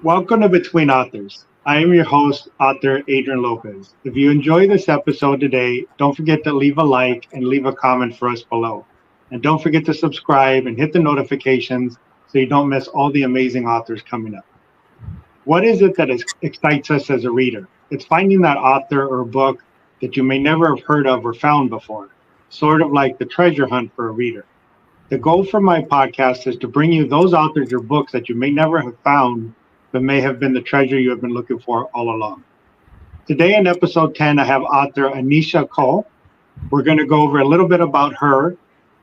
Welcome to Between Authors. I am your host, author Adrian Lopez. If you enjoy this episode today, don't forget to leave a like and leave a comment for us below. And don't forget to subscribe and hit the notifications so you don't miss all the amazing authors coming up. What is it that excites us as a reader? It's finding that author or book that you may never have heard of or found before, sort of like the treasure hunt for a reader. The goal for my podcast is to bring you those authors or books that you may never have found, but may have been the treasure you have been looking for all along. Today in episode 10, I have author Anisha Kaul. We're going to go over a little bit about her,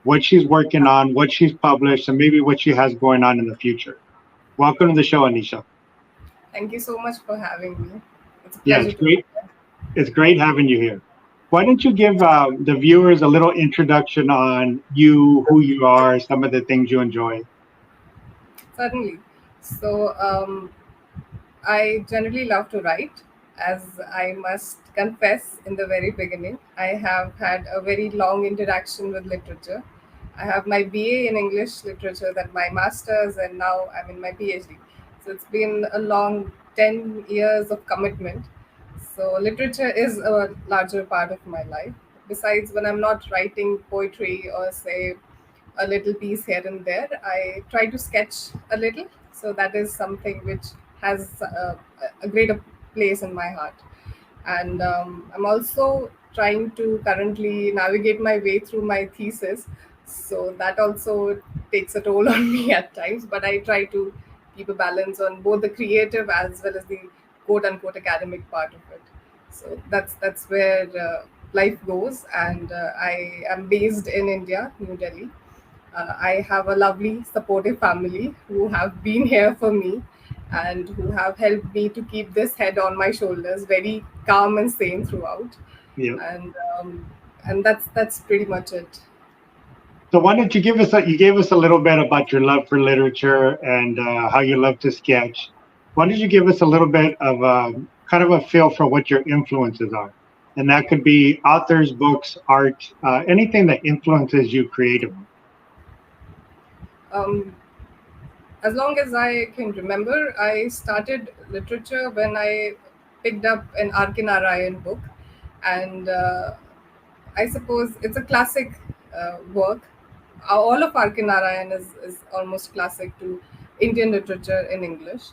what she's working on, what she's published, and maybe what she has going on in the future. Welcome to the show, Anisha. Thank you so much for having me. It's a Yeah, pleasure it's great. It's great having you here. Why don't you give the viewers a little introduction on you, who you are, some of the things you enjoy? Certainly. So, I generally love to write, as I must confess in the very beginning. I have had a very long interaction with literature. I have my BA in English literature, then my master's, and now I'm in my PhD. So it's been a long 10 years of commitment. So literature is a larger part of my life. Besides, when I'm not writing poetry or say a little piece here and there, I try to sketch a little. So that is something which has a greater place in my heart. And I'm also trying to currently navigate my way through my thesis. So that also takes a toll on me at times, but I try to keep a balance on both the creative as well as the quote unquote academic part of it. So that's where life goes. And I am based in India, New Delhi. I have a lovely, supportive family who have been here for me and who have helped me to keep this head on my shoulders, very calm and sane throughout. Yeah. And that's pretty much it. So why don't you you gave us a little bit about your love for literature and how you love to sketch. Why don't you give us a little bit of kind of a feel for what your influences are? And that could be authors, books, art, anything that influences you creatively. Um, as long as I can remember, I started literature when I picked up an R.K. Narayan book, and I suppose it's a classic work. All of R.K. Narayan is almost classic to Indian literature in English.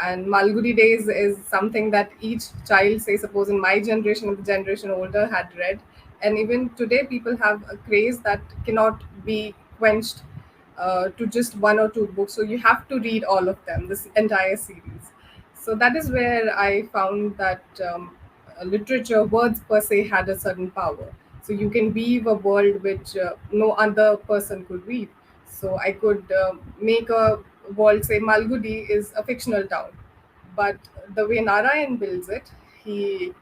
And Malgudi Days is something that each child, say, suppose in my generation and the generation older, had read. And even today, people have a craze that cannot be quenched to just one or two books. So you have to read all of them, this entire series. So that is where I found that literature, words per se, had a certain power. So you can weave a world which no other person could weave. So I could make a world, say Malgudi is a fictional town, but the way Narayan builds it, he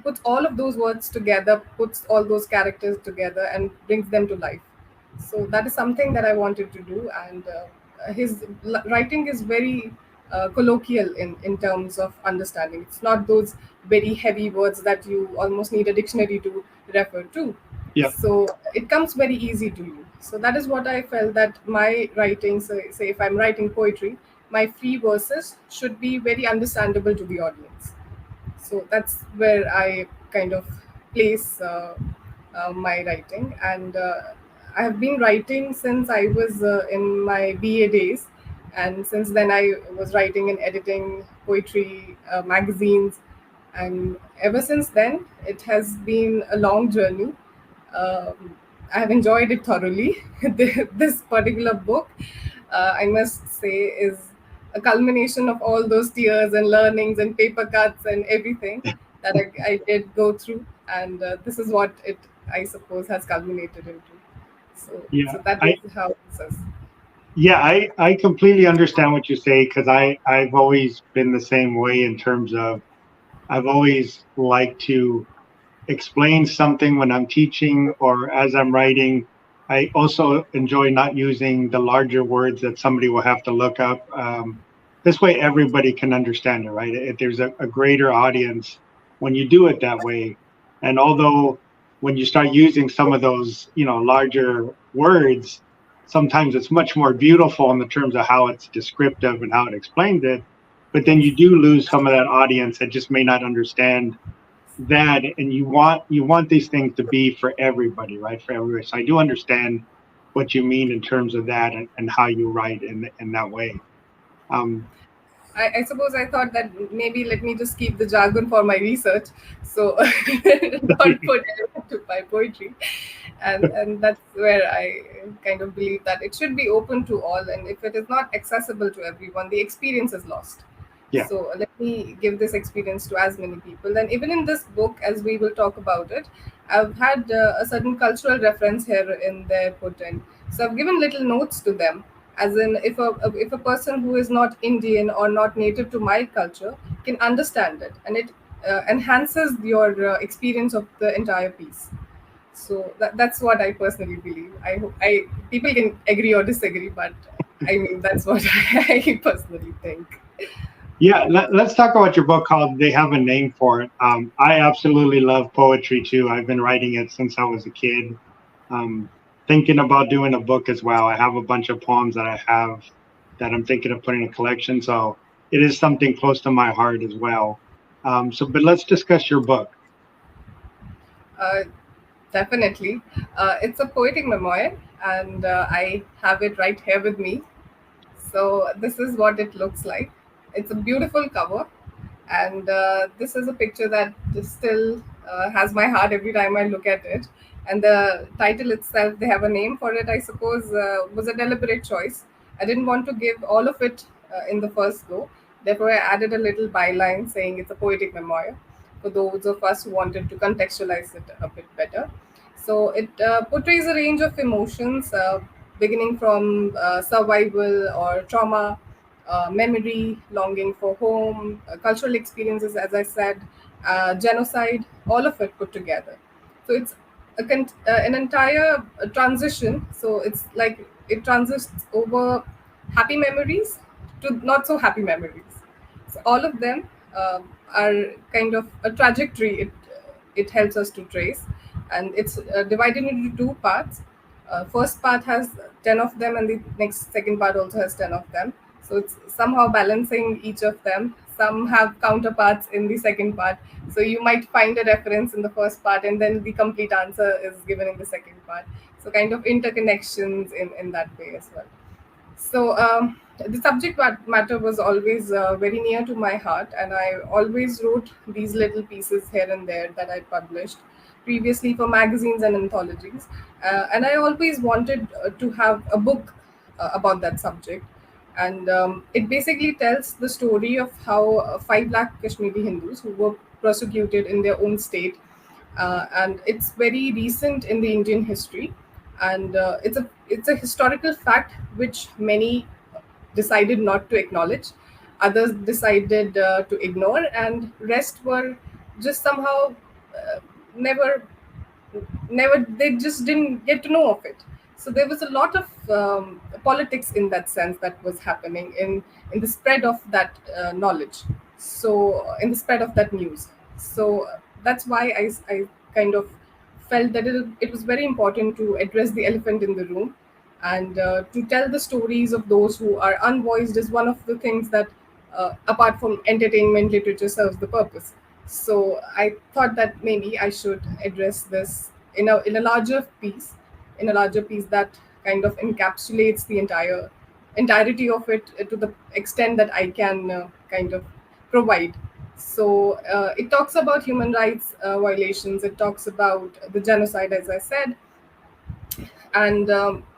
puts all of those words together, puts all those characters together, and brings them to life. So that is something that I wanted to do, and his writing is very colloquial in terms of understanding. It's not those very heavy words that you almost need a dictionary to refer to. Yeah. So it comes very easy to you. So that is what I felt, that my writing, say if I'm writing poetry, my free verses should be very understandable to the audience. So that's where I kind of place my writing. And I have been writing since I was in my BA days. And since then, I was writing and editing poetry magazines. And ever since then, it has been a long journey. I have enjoyed it thoroughly. This particular book, I must say, is a culmination of all those tears and learnings and paper cuts and everything that I did go through. And this is what it, I suppose, has culminated into. Yeah. So that is how it says. Yeah, I completely understand what you say because I've always been the same way in terms of I've always liked to explain something when I'm teaching or as I'm writing. I also enjoy not using the larger words that somebody will have to look up. This way, everybody can understand it, right? If there's a greater audience when you do it that way. And although when you start using some of those, larger words, sometimes it's much more beautiful in the terms of how it's descriptive and how it explains it. but then Yes. you do lose some of that audience that just may not understand that, and you want these things to be for everybody, right? For everybody. So I do understand what you mean in terms of that, and how you write in that way. Um, I suppose I thought that maybe let me just keep the jargon for my research, so not put element to my poetry, and that's where I kind of believe that it should be open to all, and if it is not accessible to everyone, the experience is lost. yeah, So let me give this experience to as many people. And even in this book, as we will talk about it, I've had a certain cultural reference here in there put in. So I've given little notes to them, as in if a person who is not Indian or not native to my culture can understand it, and it enhances your experience of the entire piece. So that's what I personally believe. I hope I people can agree or disagree, but I mean that's what I personally think. yeah. Let's talk about your book called "They Have a Name for It." I absolutely love poetry too. I've been writing it since I was a kid. Um, Thinking about doing a book as well. I have a bunch of poems that I have that I'm thinking of putting in a collection. So it is something close to my heart as well. But let's discuss your book. Uh, Definitely. It's a poetic memoir, and I have it right here with me. So, this is what it looks like. It's a beautiful cover, and this is a picture that just still has my heart every time I look at it. And the title itself, they have a name for it, I suppose, was a deliberate choice. I didn't want to give all of it in the first go. Therefore, I added a little byline saying it's a poetic memoir for those of us who wanted to contextualize it a bit better. So it portrays a range of emotions, beginning from survival or trauma, memory, longing for home, cultural experiences, as I said, genocide, all of it put together. So it's an entire transition. So it's like it transits over happy memories to not so happy memories. So all of them are kind of a trajectory. It helps us to trace, and it's divided into two parts. First part has 10 of them, and the next second part also has 10 of them. So it's somehow balancing each of them. Some have counterparts in the second part, so you might find a reference in the first part, and then the complete answer is given in the second part. So kind of interconnections in that way as well. So the subject matter was always very near to my heart, and I always wrote these little pieces here and there that I published previously for magazines and anthologies. And I always wanted to have a book about that subject. And it basically tells the story of how 5 lakh Kashmiri Hindus who were persecuted in their own state, and it's very recent in the Indian history, and it's a historical fact which many decided not to acknowledge, others decided to ignore, and rest were just somehow uh, never never they just didn't get to know of it. So there was a lot of politics in that sense that was happening in the spread of that knowledge, so in the spread of that news. So that's why I kind of felt that it was very important to address the elephant in the room, and to tell the stories of those who are unvoiced is one of the things that apart from entertainment, literature serves the purpose. So I thought that maybe I should address this in a larger piece, that kind of encapsulates the entirety of it to the extent that I can kind of provide. So it talks about human rights violations. It talks about the genocide, as I said, and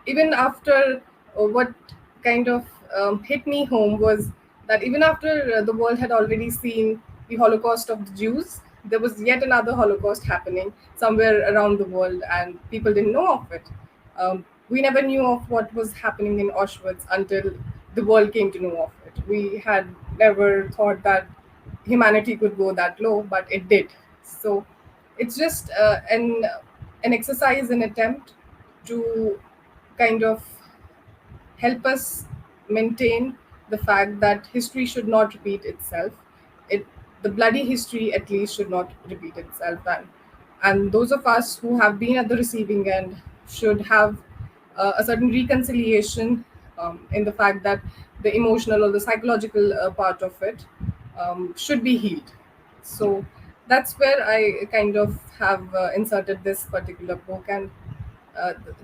even after what kind of hit me home was that even after the world had already seen the Holocaust of the Jews, there was yet another Holocaust happening somewhere around the world, and people didn't know of it. We never knew of what was happening in Auschwitz until the world came to know of it. We had never thought that humanity could go that low, but it did. So it's just an exercise, an attempt to kind of help us maintain the fact that history should not repeat itself. It The bloody history at least should not repeat itself, and those of us who have been at the receiving end should have a certain reconciliation in the fact that the emotional or the psychological part of it should be healed. So that's where I kind of have inserted this particular book. And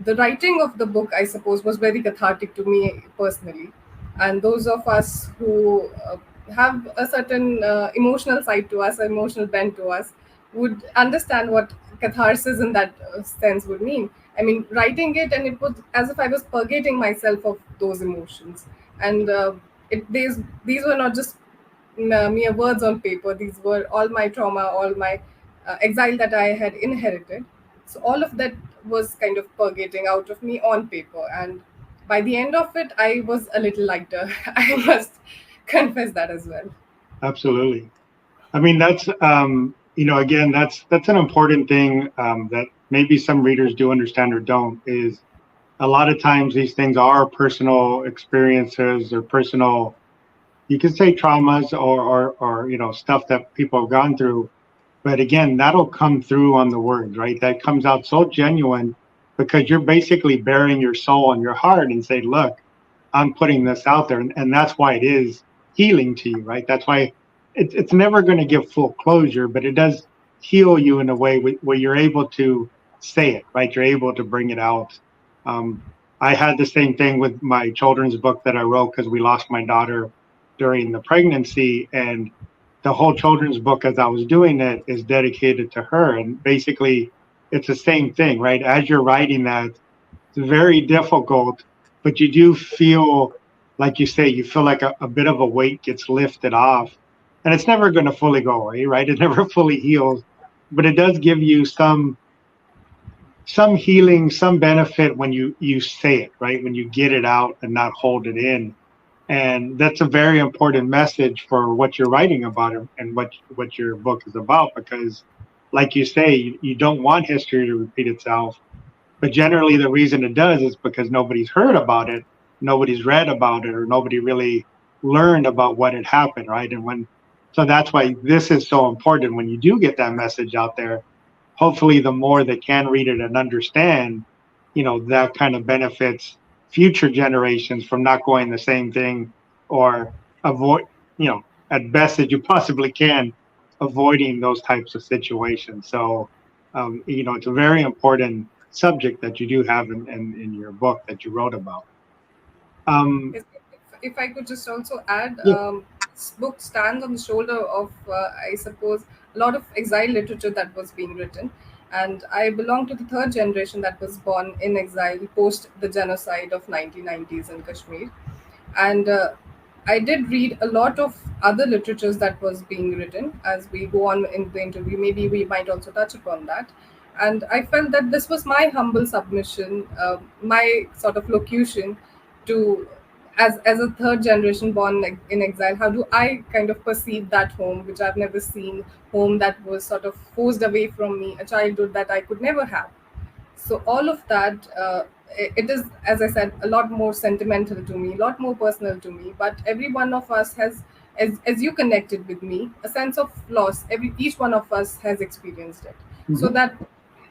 the writing of the book, I suppose, was very cathartic to me personally. And those of us who have a certain emotional side to us, emotional bent to us, would understand what catharsis in that sense would mean. I mean, writing it, and it was as if I was purgating myself of those emotions. And these were not just mere words on paper. These were all my trauma, all my exile that I had inherited. So all of that was kind of purgating out of me on paper. And by the end of it, I was a little lighter. I must confess that as well. Absolutely. I mean, that's again, that's an important thing that maybe some readers do understand or don't. Is a lot of times these things are personal experiences or personal, you could say traumas or stuff that people have gone through. But again, that'll come through on the words, right? That comes out so genuine because you're basically bearing your soul and your heart and say, look, I'm putting this out there. And that's why it is healing to you, right? That's why it's never going to give full closure, but it does heal you in a way where you're able to say it, right? You're able to bring it out. Um, I had the same thing with my children's book that I wrote because we lost my daughter during the pregnancy. And the whole children's book, as I was doing it, is dedicated to her. And basically, it's the same thing, right? As you're writing that, it's very difficult, but you do feel, like you say, you feel like a bit of a weight gets lifted off. And it's never going to fully go away, right? It never fully heals, but it does give you some healing, some benefit when you say it, right? When you get it out and not hold it in. And that's a very important message for what you're writing about and what your book is about, because like you say, you don't want history to repeat itself. But generally the reason it does is because nobody's heard about it, nobody's read about it, or nobody really learned about what had happened, right? So that's why this is so important when you do get that message out there. Hopefully the more that can read it and understand, that kind of benefits future generations from not going the same thing, or avoid, at best as you possibly can, avoiding those types of situations. So it's a very important subject that you do have in your book that you wrote about. um If I could just also add, yeah. this book stands on the shoulder of, I suppose, a lot of exile literature that was being written. And I belong to the third generation that was born in exile post the genocide of 1990s in Kashmir. And I did read a lot of other literatures that was being written. As we go on in the interview, maybe we might also touch upon that. And I felt that this was my humble submission, my sort of locution to, as a third generation born in exile, how do I kind of perceive that home which I've never seen, home that was sort of forced away from me, a childhood that I could never have. So all of that, it is, as I said, a lot more sentimental to me, a lot more personal to me. But every one of us has, as you connected with me, a sense of loss. Each one of us has experienced it. So Mhm. that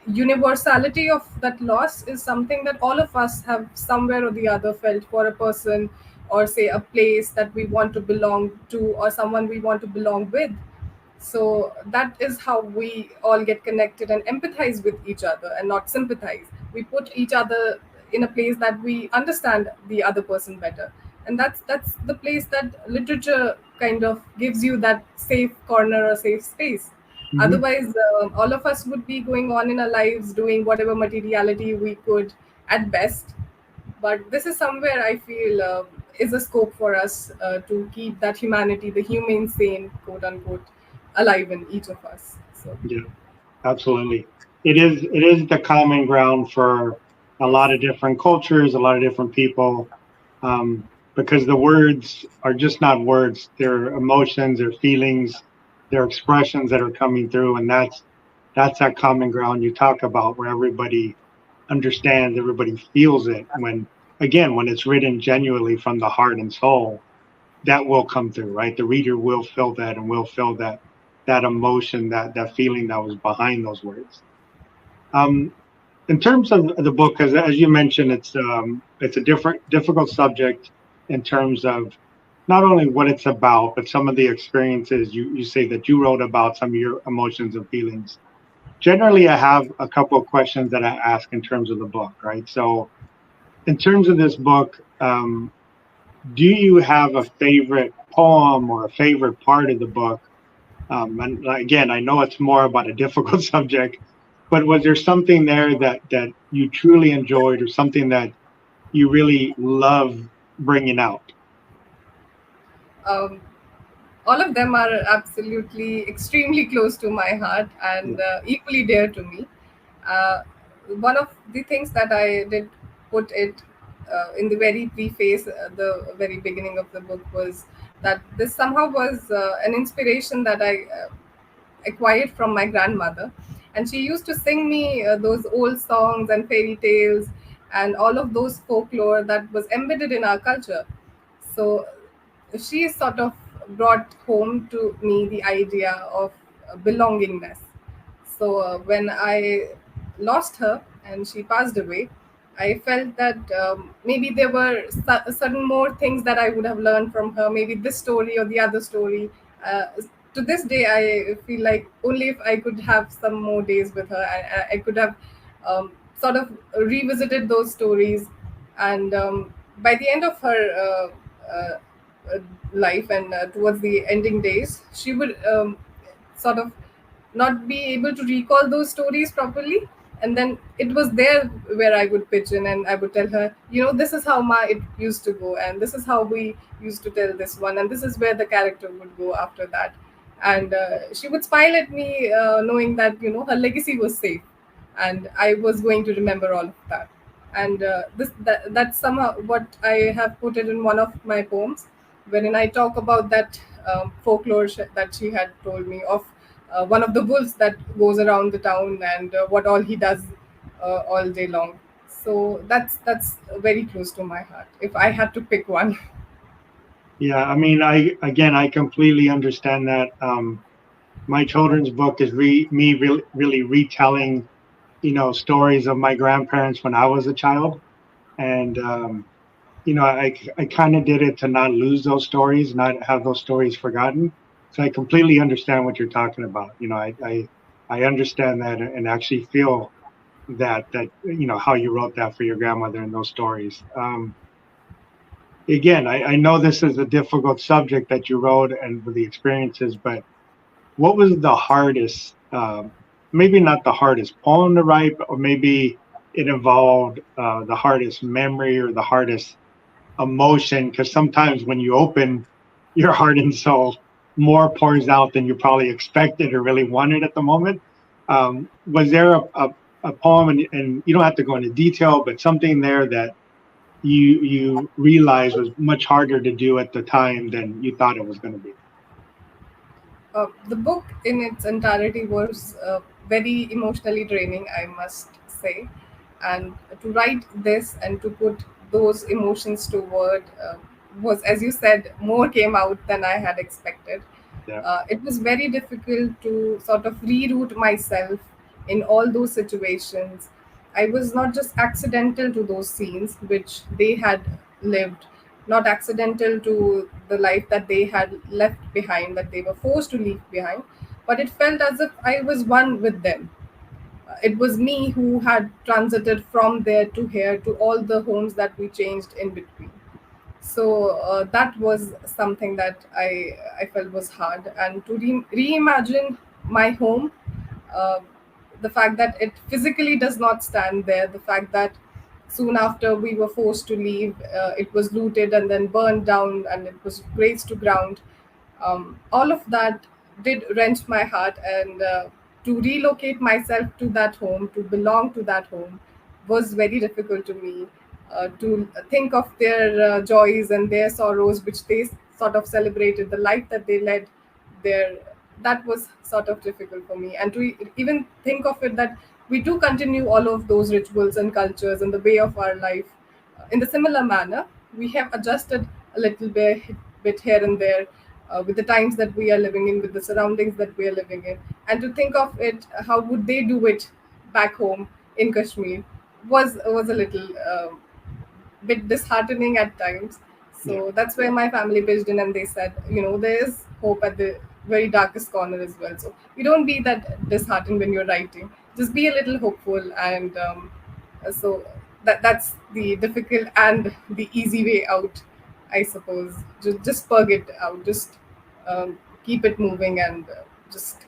universality of that loss is something that all of us have somewhere or the other felt for a person, or say a place that we want to belong to, or someone we want to belong with. So that is how we all get connected and empathize with each other and not sympathize. We put each other in a place that we understand the other person better. And that's the place that literature kind of gives you, that safe corner or safe space. Mhm. Otherwise, all of us would be going on in our lives doing whatever materiality we could at best. But this is somewhere I feel is a scope for us to keep that humanity, the humane sane, quote unquote, alive in each of us. So Yeah, absolutely. It is the common ground for a yes. lot of different cultures, a lot of different people, because the words are just not words. They're emotions, they're feelings, they're expressions that are coming through, and that's that common ground you talk about, where everybody understands, everybody feels it. When it's written genuinely from the heart and soul, that will come through, right? The reader will feel that and will feel that emotion, that feeling that was behind those words. Um, in terms of the book, as you mentioned, it's a difficult subject in terms of not only what it's about, but some of the experiences you say that you wrote about, some of your emotions and feelings. Generally, I have a couple of questions that I ask in terms of the book, right? So, in terms of this book, do you have a favorite poem or a favorite part of the book? And again, I know it's more about a difficult subject, but was there something there that you truly enjoyed, or something that you really love bringing out? Um, all of them are absolutely extremely close to my heart Yeah, and equally dear to me. Uh, One of the things that I did put it in the very preface, the very beginning of the book, was that this somehow was an inspiration that I acquired from my grandmother. And she used to sing me those old songs and fairy tales and all of those folklore that was embedded in our culture. So she sort of brought home to me the idea of belongingness. So when I lost her and she passed away, I felt that maybe there were certain more things that I would have learned from her, maybe this story or the other story. Uh, to this day, I feel like only if I could have some more days with her, I could have sort of revisited those stories. And by the end of her uh, life and towards the ending days, she would sort of not be able to recall those stories properly. And then it was there where I would pitch in and I would tell her, this is how my it used to go, and this is how we used to tell this one, and this is where the character would go after that. And she would smile at me, knowing that her legacy was safe, and I was going to remember all of that. And that's somehow what I have put it in one of my poems, wherein I talk about that folklore that she had told me of, one of the wolves that goes around the town and what all he does all day long. So that's very close to my heart. If I had to pick one, yeah. I mean, I completely understand that. My children's book is me really retelling, stories of my grandparents when I was a child, and I kind of did it to not lose those stories, not have those stories forgotten. So I completely understand what you're talking about. I understand that, and actually feel that how you wrote that for your grandmother and those stories. Again, I know this is a difficult subject that you wrote and with the experiences, but what was the hardest? Maybe not the hardest poem to write, or maybe it involved the hardest memory or the hardest emotion, because sometimes when you open your heart and soul, more pours out than you probably expected or really wanted at the moment. Was there a poem, and you don't have to go into detail, but something there that you realized was much harder to do at the time than you thought it was going to be? the book in its entirety was very emotionally draining, I must say. And to write this and to put those emotions to word was, as you said, more came out than I had expected. Yeah, It was very difficult to sort of reroute myself in all those situations. I was not just accidental to those scenes which they had lived, not accidental to the life that they had left behind, that they were forced to leave behind, but it felt as if I was one with them. It was me who had transited from there to here to all the homes that we changed in between. So that was something that I felt was hard, and to reimagine my home, uh, the fact that it physically does not stand there, the fact that soon after we were forced to leave, it was looted and then burned down and it was razed to ground. All of that did wrench my heart, and to relocate myself to that home, to belong to that home, was very difficult to me. To think of their joys and their sorrows, which they sort of celebrated, the life that they led there, that was sort of difficult for me. And to even think of it that we do continue all of those rituals and cultures and the way of our life in the similar manner. We have adjusted a little bit here and there, with the times that we are living in, with the surroundings that we are living in. And to think of it, how would they do it back home? in Kashmir was a little bit disheartening at times. Yeah. So that's where my family pitched in, and they said, there is hope at the very darkest corner as well. So you don't be that disheartened when you're writing. Just be a little hopeful, and so that's the difficult and the easy way out, I suppose. Just purge it out. Just keep it moving, and just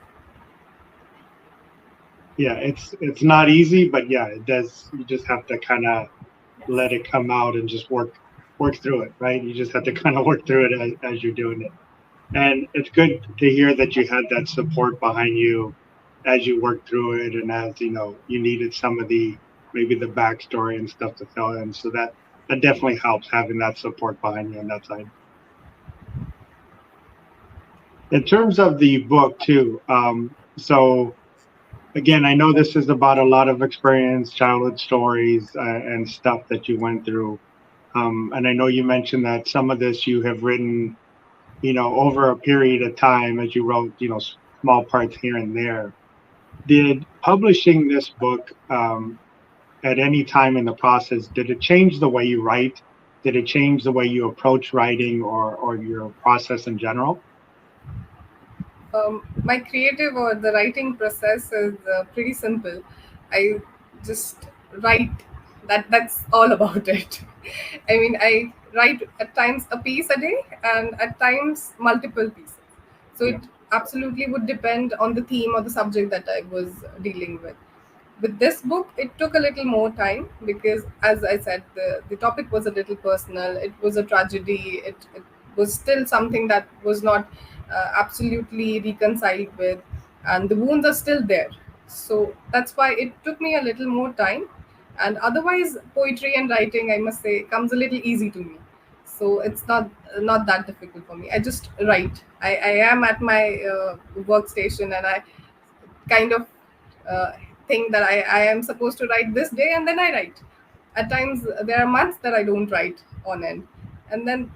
Yeah, it's not easy, but yeah, it does. You just have to kind of yes. let it come out and just work through it, right? You just have to kind of work through it as you're doing it. And it's good to hear that you had that support behind you as you worked through it, and as you needed some of the maybe the backstory and stuff to fill in. So that definitely helps having that support behind you on that side. In terms of the book too, so again, I know this is about a lot of experience, childhood stories, and stuff that you went through. And I know you mentioned that some of this you have written, over a period of time as you wrote, small parts here and there. Did publishing this book at any time in the process, did it change the way you write? Did it change the way you approach writing, or your process in general? My creative or the writing process is pretty simple. I just write. That's all about it. I mean, I write at times a piece a day, and at times multiple pieces. So Yeah, it absolutely would depend on the theme or the subject that I was dealing with. With this book, it took a little more time because, as I said, the topic was a little personal. It was a tragedy. It was still something that was not absolutely reconciled with, and the wounds are still there. So that's why it took me a little more time. And otherwise, poetry and writing, I must say, comes a little easy to me. So it's not that difficult for me. I just write. I am at my workstation, and I kind of uh, think that I am supposed to write this day, and then I write. At times there are months that I don't write on end, and then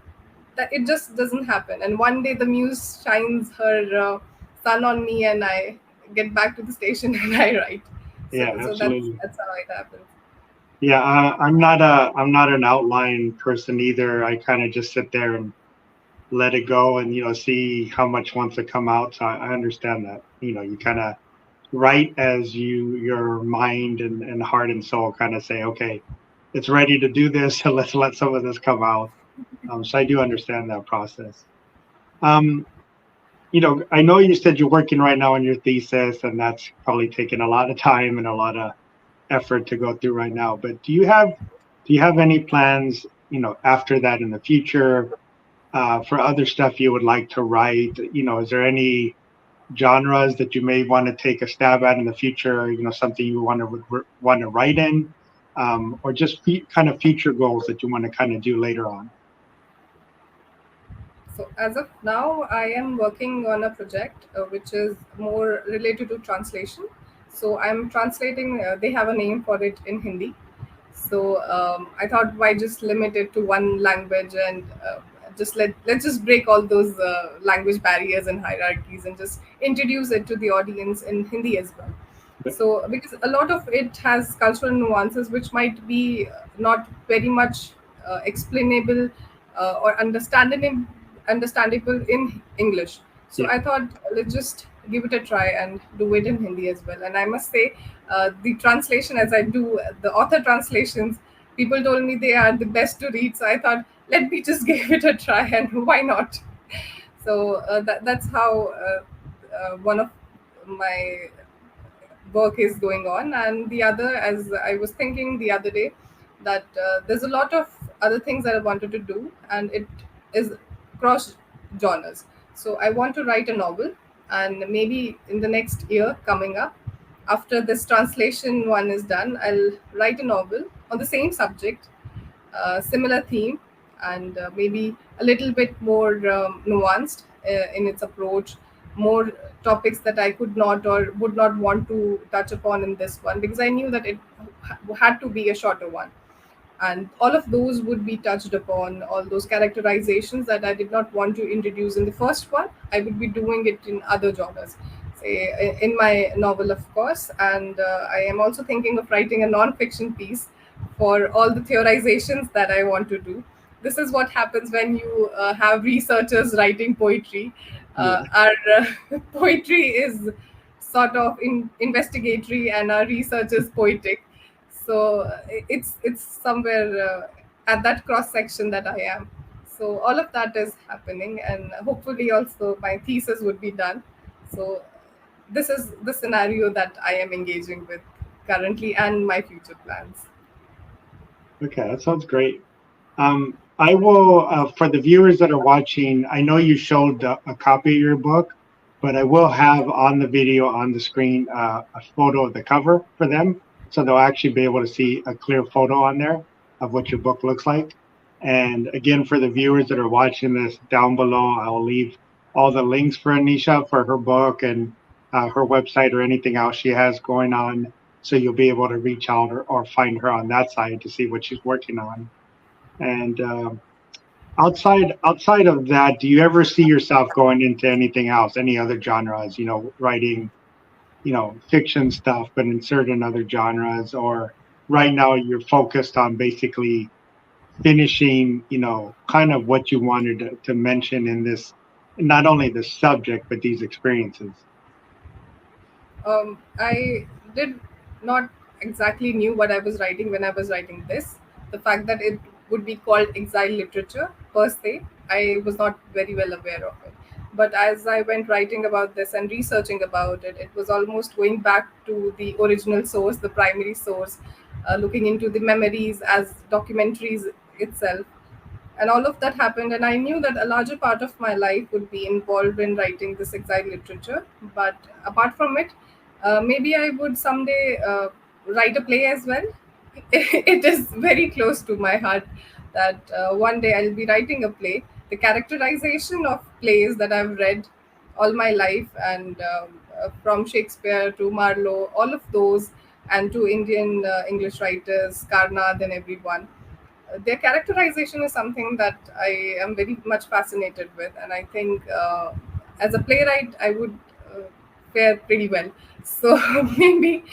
that it just doesn't happen. And one day the muse shines her sun on me, and I get back to the station and I write. yeah, So that's absolutely. that's how it happens. Yeah, I'm not an outline person either. I kind of just sit there and let it go, and see how much wants to come out. So I understand that. You kind of write as your mind and heart and soul kind of say, okay, it's ready to do this. So let's let some of this come out. So I do understand that process. Um, I know you said you're working right now on your thesis, and that's probably taking a lot of time and a lot of effort to go through right now. But do you have any plans, after that in the future, for other stuff you would like to write? Is there any genres that you may want to take a stab at in the future? Something you want to write in, or just kind of future goals that you want to kind of do later on. So as of now, I am working on a project which is more related to translation. So I'm translating. They have a name for it in Hindi. So I thought, why just limit it to one language, and just let's just break all those language barriers and hierarchies, and just introduce it to the audience in Hindi as well. So because a lot of it has cultural nuances which might be not very much explainable or understandable in English. So Yeah, I thought, let's just give it a try and do it in Hindi as well. And I must say, the translation, as I do the author translations, people told me they are the best to read. So I thought, let me just give it a try, and why not? So that's how one of my work is going on. And the other, as I was thinking the other day, that there's a lot of other things that I wanted to do, and it is cross genres. So I want to write a novel, and maybe in the next year coming up, after this translation one is done, I'll write a novel on the same subject, similar theme, and maybe a little bit more nuanced in its approach, more topics that I could not or would not want to touch upon in this one, because I knew that it had to be a shorter one. And all of those would be touched upon, all those characterizations that I did not want to introduce in the first one, I would be doing it in other genres. say, in my novel, of course. And I am also thinking of writing a non-fiction piece for all the theorizations that I want to do. This is what happens when you have researchers writing poetry. Yeah. Our poetry is sort of investigatory, and our research is poetic. So it's somewhere at that cross section that I am. So all of that is happening, and hopefully also my thesis would be done. So this is the scenario that I am engaging with currently, and my future plans. Okay, that sounds great. I will, for the viewers that are watching, I know you showed a copy of your book, but I will have on the video on the screen a photo of the cover for them. So they'll actually be able to see a clear photo on there of what your book looks like. And again, for the viewers that are watching this down below, I'll leave all the links for Anisha for her book and her website or anything else she has going on. So you'll be able to reach out or find her on that side to see what she's working on. And outside of that, do you ever see yourself going into anything else, any other genres? Writing, fiction stuff, but in certain other genres, or right now you're focused on basically finishing, kind of what you wanted to mention in this, not only the subject but these experiences. I did not exactly knew what I was writing when I was writing this. The fact that it would be called exile literature per se, I was not very well aware of it. But as I went writing about this and researching about it, it was almost going back to the original source, the primary source, looking into the memories as documentaries itself. And all of that happened, and I knew that a larger part of my life would be involved in writing this exile literature. But apart from it, maybe I would someday write a play as well. It is very close to my heart that one day I'll be writing a play. The characterization of plays that I've read all my life, and from Shakespeare to Marlowe, all of those, and to Indian English writers, Karnad and everyone, their characterization is something that I am very much fascinated with, and I think as a playwright I would fare pretty well. So maybe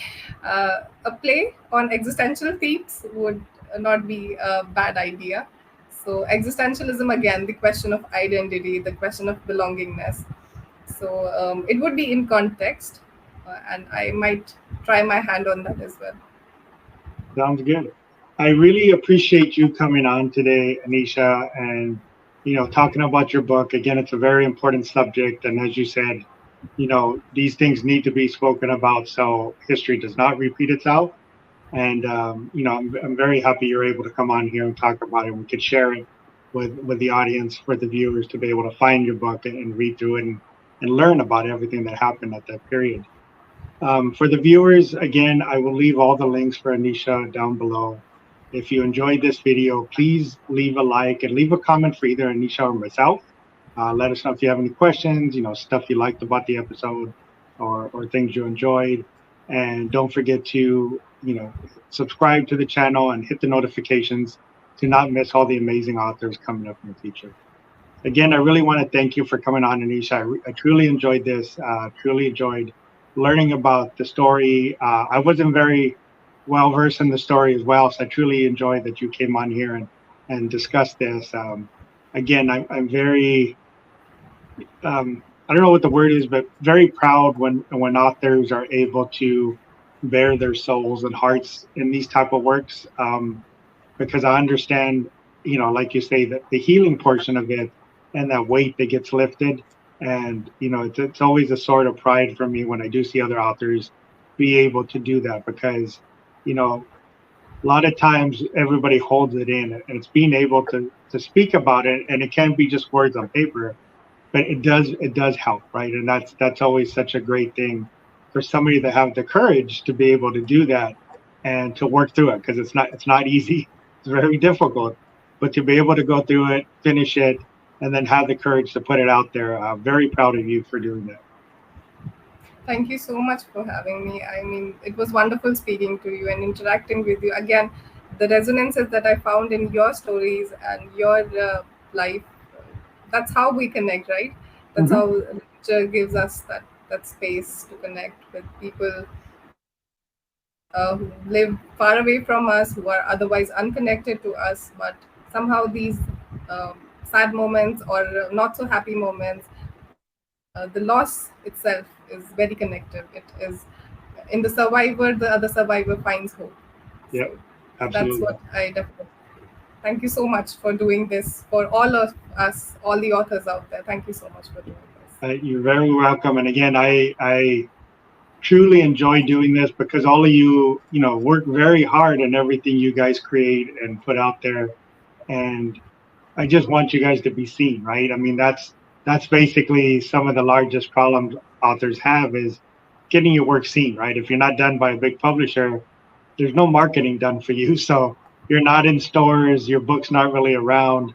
a play on existential themes would not be a bad idea. So existentialism, again, the question of identity, the question of belongingness. So it would be in context, and I might try my hand on that as well. Sounds good. I really appreciate you coming on today, Anisha, and talking about your book. Again, it's a very important subject, and as you said, these things need to be spoken about so history does not repeat itself. And I'm very happy you're able to come on here and talk about it. We could share it with the audience, for the viewers to be able to find your book and read through it and learn about everything that happened at that period. For the viewers, again, I will leave all the links for Anisha down below. If you enjoyed this video, please leave a like and leave a comment for either Anisha or myself. Let us know if you have any questions, stuff you liked about the episode, or things you enjoyed. And don't forget to, subscribe to the channel and hit the notifications to not miss all the amazing authors coming up in the future. Again, I really want to thank you for coming on, Anisha. I truly enjoyed this, truly enjoyed learning about the story. I wasn't very well versed in the story as well, so I truly enjoyed that you came on here and discussed this. Again, I'm very, I don't know what the word is, but very proud when authors are able to bare their souls and hearts in these type of works, because I understand, like you say, that the healing portion of it and that weight that gets lifted. And it's always a sort of pride for me when I do see other authors be able to do that, because a lot of times everybody holds it in, and it's being able to speak about it, and it can't be just words on paper, but it does help, right? And that's always such a great thing for somebody to have the courage to be able to do that and to work through it, because it's not easy. It's very difficult, but to be able to go through it, finish it, and then have the courage to put it out there. Very proud of you for doing that. Thank you so much for having me. I mean, it was wonderful speaking to you and interacting with you. Again, the resonances that I found in your stories and your life, that's how we connect, right? That's Mhm. how literature gives us that that space to connect with people who live far away from us, who are otherwise unconnected to us, but somehow these sad moments or not so happy moments, the loss itself is very connective. It is in the survivor, the other survivor finds hope. Yeah, So that's absolutely. what I definitely. Thank you so much for doing this for all of us, all the authors out there. Thank you so much for doing this. You're very welcome. And again, I truly enjoy doing this because all of you, work very hard on everything you guys create and put out there. And I just want you guys to be seen, right? I mean, that's basically some of the largest problems authors have is getting your work seen, right? If you're not done by a big publisher, there's no marketing done for you. So you're not in stores, your book's not really around.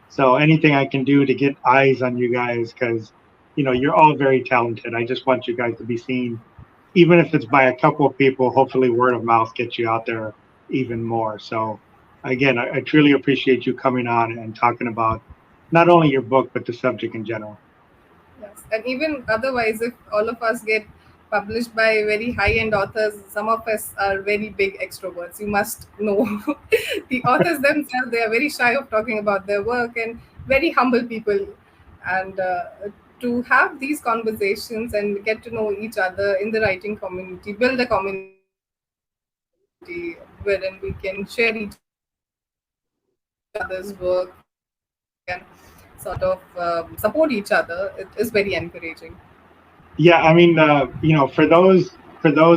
So anything I can do to get eyes on you guys, because you're all very talented. I just want you guys to be seen, even if it's by a couple of people. Hopefully, word of mouth gets you out there even more. So again, I truly appreciate you coming on and talking about not only your book but the subject in general. Yes, and even otherwise, if all of us get published by very high-end authors, some of us are very big extroverts. You must know the authors themselves; they are very shy of talking about their work and very humble people. And to have these conversations and get to know each other in the writing community, build a community wherein we can share each other's work, wherein we can sort of support each other. It is very encouraging. Yeah, I mean, for those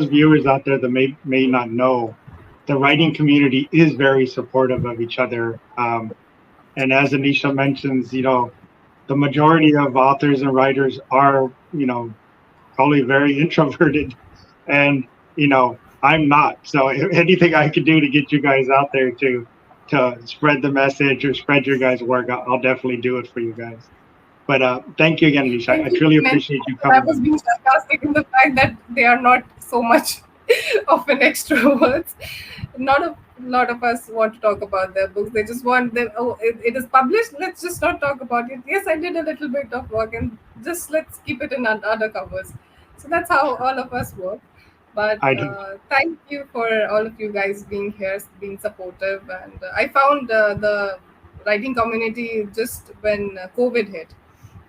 viewers out there that may not know, the writing community is very supportive of each other. And as Anisha mentions, the majority of authors and writers are, probably very introverted, and I'm not. So if anything I can do to get you guys out there to spread the message or spread your guys' work, I'll definitely do it for you guys. But thank you again, Anisha. Thank I you truly for mentioning appreciate you that. I coming was on. being sarcastic in the fact that they are not so much of an extrovert. Not a lot of us want to talk about their books. They just want them. Oh, it is published. Let's just not talk about it. Yes, I did a little bit of work, and just let's keep it in other covers. So that's how all of us work. But I do. thank you for all of you guys being here, being supportive. And I found the writing community just when COVID hit,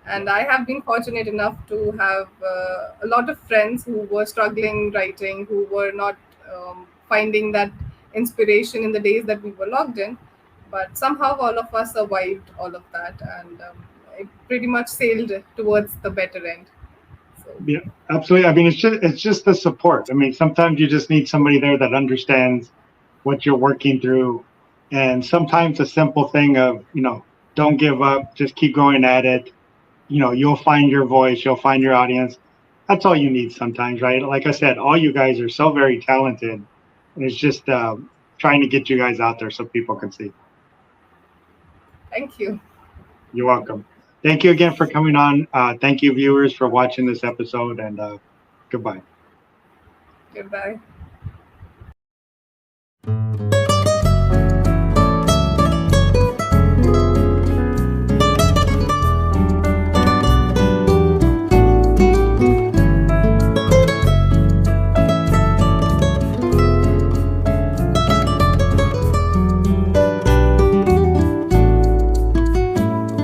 and I have been fortunate enough to have a lot of friends who were struggling writing, who were not finding that inspiration in the days that we were locked in. But somehow all of us survived all of that, and it pretty much sailed towards the better end. So Yeah, absolutely. I mean, it's just the support. I mean, sometimes you just need somebody there that understands what you're working through, and sometimes a simple thing of don't give up, just keep going at it. You'll find your voice, you'll find your audience. That's all you need sometimes, right? Like I said, all you guys are so very talented, and it's just trying to get you guys out there so people can see. thank you. You're welcome. Thank you again for coming on. Thank you, viewers, for watching this episode, and goodbye. Goodbye.